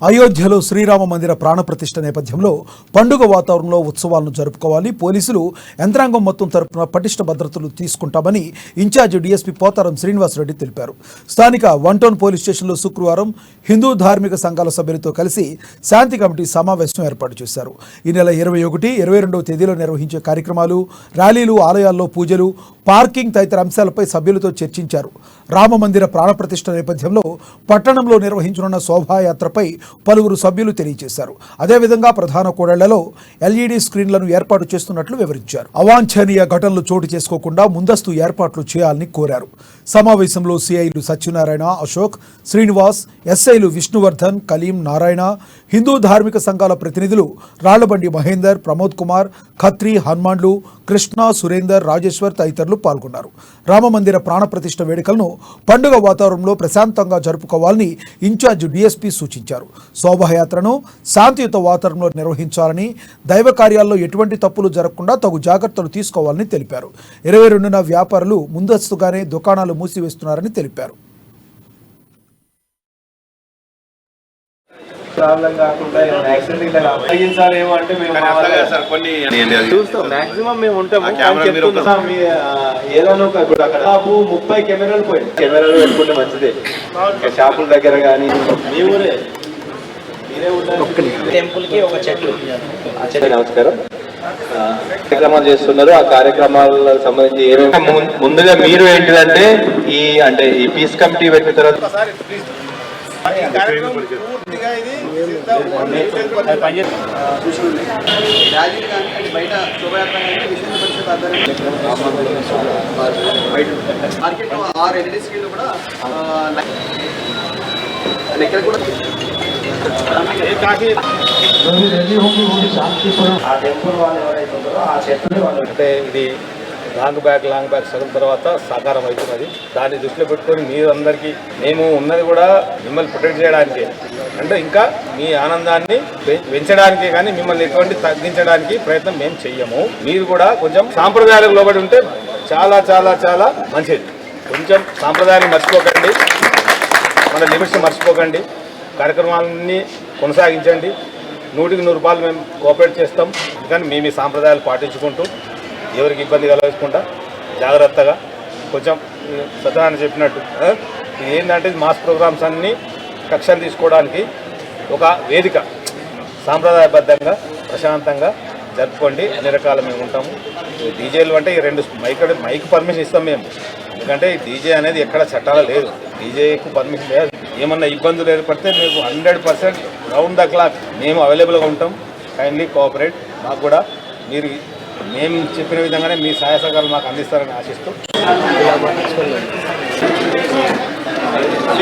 అయోధ్యలో శ్రీరామ మందిర ప్రాణప్రతిష్ఠ నేపథ్యంలో పండుగ వాతావరణంలో ఉత్సవాలను జరుపుకోవాలి. పోలీసులు యంత్రాంగం మొత్తం తరపున పటిష్ట భద్రతలు తీసుకుంటామని ఇన్ఛార్జి డీఎస్పీ పోతారం శ్రీనివాసరెడ్డి తెలిపారు. స్థానిక 1 టౌన్ పోలీస్ స్టేషన్లో శుక్రవారం హిందూ ధార్మిక సంఘాల సభ్యులతో కలిసి శాంతి కమిటీ సమావేశం ఏర్పాటు చేశారు. ఈ నెల 21, 22వ తేదీలో నిర్వహించే కార్యక్రమాలు, ర్యాలీలు, ఆలయాల్లో పూజలు, పార్కింగ్ తదితర అంశాలపై సభ్యులతో చర్చించారు. రామమందిర ప్రాణప్రతిష్ఠ నేపథ్యంలో పట్టణంలో నిర్వహించనున్న శోభాయాత్రపై పలువురు సభ్యులు తెలియజేశారు. అదేవిధంగా ప్రధాన కూడళ్లలో ఎల్ఈడి స్క్రీన్లను ఏర్పాటు చేస్తున్నట్లు వివరించారు. అవాంఛనీయ ఘటనలు చోటు చేసుకోకుండా ముందస్తు ఏర్పాట్లు చేయాలని కోరారు. సమావేశంలో సిఐలు సత్యనారాయణ, అశోక్, శ్రీనివాస్, ఎస్ఐలు విష్ణువర్ధన్, కలీం, నారాయణ, హిందూ ధార్మిక సంఘాల ప్రతినిధులు రాళ్లబండి మహేందర్, ప్రమోద్ కుమార్, ఖత్రి, హనుమాన్లు, కృష్ణ, సురేందర్, రాజేశ్వర్ తదితరులు పాల్గొన్నారు. రామమందిర ప్రాణప్రతిష్ఠ వేడుకలను పండుగ వాతావరణంలో ప్రశాంతంగా జరుపుకోవాలని ఇన్ఛార్జి డీఎస్పీ సూచించారు. శోభాయాత్రను శాంతియుత వాతావరణంలో నిర్వహించాలని, దైవ కార్యాల్లో ఎటువంటి తప్పులు జరగకుండా తగు జాగ్రత్తలు తీసుకోవాలని తెలిపారు. 22న వ్యాపారులు ముందస్తుగానే దుకాణాలు మూసివేస్తున్నారని తెలిపారు. ప్రాబ్లం కాకుండా యాక్సిడెంట్ తగ్గించాలేమో అంటే మేము చూస్తాం. మాక్సిమం మేము ఉంటాము. ఏదైనా ఇప్పుడు అక్కడ 30 కెమెరాలు పోయి కెమెరాలు పెట్టుకుంటే మంచిదే. షాపుల దగ్గర కానీ మీ ఊరే టెంపుల్ కి ఒక చెట్లు. నమస్కారం. కార్యక్రమాలు చేస్తున్నారు. ఆ కార్యక్రమాలకు సంబంధించి ఏమేమి ముందుగా మీరు ఏంటిదంటే ఈ పీస్ కమిటీ పెట్టిన తర్వాత అంటే ఇది లాంగ్ బ్యాక్ చదివిన తర్వాత సాకారం అవుతున్నది. దాన్ని దృష్టిలో పెట్టుకొని మీరందరికీ మేము ఉన్నది కూడా మిమ్మల్ని ప్రొటెక్ట్ చేయడానికి, అంటే ఇంకా మీ ఆనందాన్ని పెంచడానికి, కానీ మిమ్మల్ని ఎటువంటి తగ్గించడానికి ప్రయత్నం మేము చెయ్యము. మీరు కూడా కొంచెం సాంప్రదాయాలకు లోబడి ఉంటే చాలా చాలా చాలా మంచిది. కొంచెం సాంప్రదాయాన్ని మర్చిపోకండి, మన లిమిట్స్ మర్చిపోకండి. కార్యక్రమాలన్నీ కొనసాగించండి. 100కి 100 రూపాయలు మేము కోఆపరేట్ చేస్తాం. కానీ మేము ఈ సాంప్రదాయాలు పాటించుకుంటూ ఎవరికి ఇబ్బంది కలగకుండా జాగ్రత్తగా కొంచెం సత్యనారాయణ చెప్పినట్టు ఇది ఏంటంటే మాస్ ప్రోగ్రామ్స్ అన్నీ కక్షలు తీసుకోవడానికి ఒక వేదిక. సాంప్రదాయబద్ధంగా ప్రశాంతంగా జరుపుకోండి. అన్ని రకాల మేము ఉంటాము. డీజేలు అంటే ఈ 2 మైక్ పర్మిషన్ ఇస్తాం మేము. ఎందుకంటే ఈ డీజే అనేది ఎక్కడ చట్టాలు లేదు. డీజేకు పర్మిషన్ లేదు. ఏమన్నా ఇబ్బందులు ఏర్పడితే మేము 100% రౌండ్ ద క్లాక్ మేము అవైలబుల్గా ఉంటాం. Kindly cooperate. మాకు కూడా మీరు మేము చెప్పిన విధంగానే మీ సహాయ సహకారాలు మాకు అందిస్తారని ఆశిస్తూ